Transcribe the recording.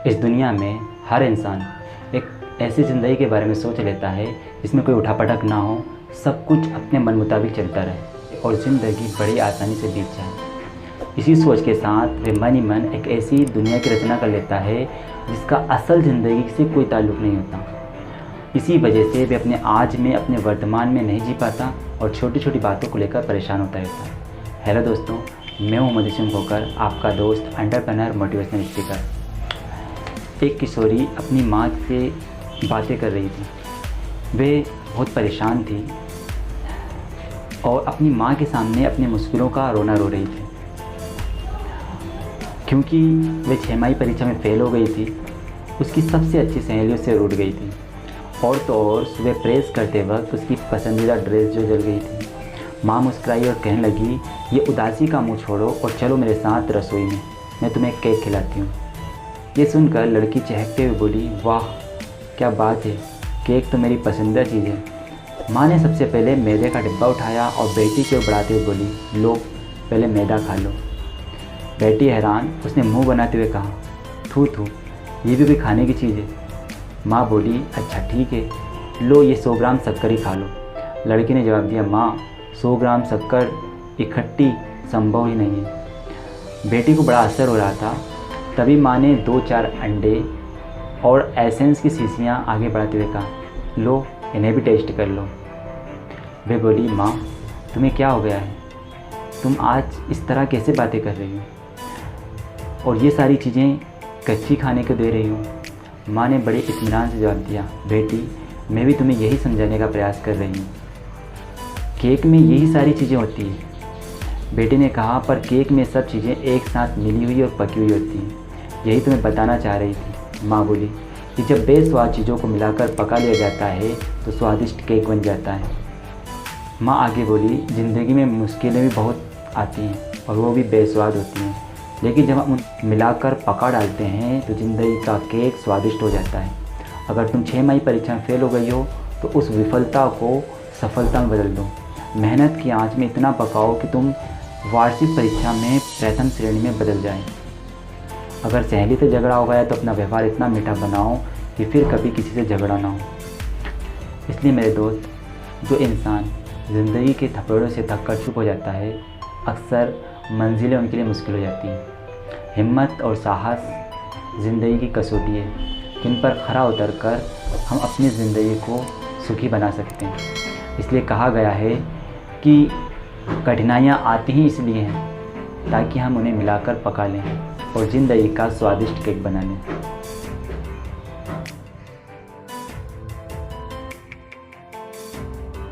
इस दुनिया में हर इंसान एक ऐसी ज़िंदगी के बारे में सोच लेता है जिसमें कोई उठापटक ना हो, सब कुछ अपने मन मुताबिक चलता रहे और ज़िंदगी बड़ी आसानी से बीत जाए। इसी सोच के साथ वे मन ही मन एक ऐसी दुनिया की रचना कर लेता है जिसका असल ज़िंदगी से कोई ताल्लुक़ नहीं होता। इसी वजह से वे अपने आज में, अपने वर्तमान में नहीं जी पाता और छोटी छोटी बातों को लेकर परेशान होता रहता है। हेलो दोस्तों, मैं हूं मधुसूदन खोकर, आपका दोस्त, एंटरप्रेन्योर, मोटिवेशनल स्पीकर। एक किशोरी अपनी माँ से बातें कर रही थी। वे बहुत परेशान थी और अपनी माँ के सामने अपनी मुश्किलों का रोना रो रही थी, क्योंकि वे 6वीं परीक्षा में फ़ेल हो गई थी। उसकी सबसे अच्छी सहेलियों से रूठ गई थी और तो और सुबह प्रेस करते वक्त उसकी पसंदीदा ड्रेस जो जल गई थी। माँ मुस्कुराई और कहने लगी, ये उदासी का मुँह छोड़ो और चलो मेरे साथ रसोई में, मैं तुम्हें केक खिलाती हूँ। ये सुनकर लड़की चहकते हुए बोली, वाह क्या बात है, केक तो मेरी पसंदीदा चीज़ है। माँ ने सबसे पहले मैदे का डिब्बा उठाया और बेटी को बढ़ाते हुए बोली, लो पहले मैदा खा लो। बेटी हैरान, उसने मुंह बनाते हुए कहा, थू थू, ये भी कोई खाने की चीज़ है। माँ बोली, अच्छा ठीक है, लो ये 100 ग्राम शक्कर ही खा लो। लड़की ने जवाब दिया, माँ 100 ग्राम शक्कर इकट्ठी संभव ही नहीं है। बेटी को बड़ा असर हो रहा था। तभी माँ ने 2-4 अंडे और एसेंस की शीशियाँ आगे बढ़ाते हुए कहा, लो इन्हें भी टेस्ट कर लो। वे बोली, माँ तुम्हें क्या हो गया है, तुम आज इस तरह कैसे बातें कर रही हो और ये सारी चीज़ें कच्ची खाने को दे रही हो। माँ ने बड़े इत्मीनान से जवाब दिया, बेटी मैं भी तुम्हें यही समझाने का प्रयास कर रही हूँ, केक में यही सारी चीज़ें होती हैं। बेटी ने कहा, पर केक में सब चीज़ें एक साथ मिली हुई और पकी हुई होती हैं, यही तुम्हें बताना चाह रही थी। माँ बोली कि जब बेस्वाद चीज़ों को मिलाकर पका लिया जाता है तो स्वादिष्ट केक बन जाता है। माँ आगे बोली, ज़िंदगी में मुश्किलें भी बहुत आती हैं और वो भी बेस्वाद होती हैं, लेकिन जब हम उन मिलाकर पका डालते हैं तो ज़िंदगी का केक स्वादिष्ट हो जाता है। अगर तुम 6वीं परीक्षा में फ़ेल हो गई हो तो उस विफलता को सफलता में बदल दो। मेहनत की आँच में इतना पकाओ कि तुम वार्षिक परीक्षा में प्रथम श्रेणी में बदल जाए। अगर सहेली से झगड़ा हो गया तो अपना व्यवहार इतना मीठा बनाओ कि फिर कभी किसी से झगड़ा ना हो। इसलिए मेरे दोस्त, जो इंसान ज़िंदगी के थपेड़ों से थक कर चुप हो जाता है, अक्सर मंजिलें उनके लिए मुश्किल हो जाती हैं। हिम्मत और साहस ज़िंदगी की कसौटी है जिन पर खरा उतर कर हम अपनी ज़िंदगी को सुखी बना सकते हैं। इसलिए कहा गया है कि कठिनाइयाँ आती ही इसलिए हैं ताकि हम उन्हें मिलाकर पका लें और ज़िंदगी का स्वादिष्ट केक बना लें।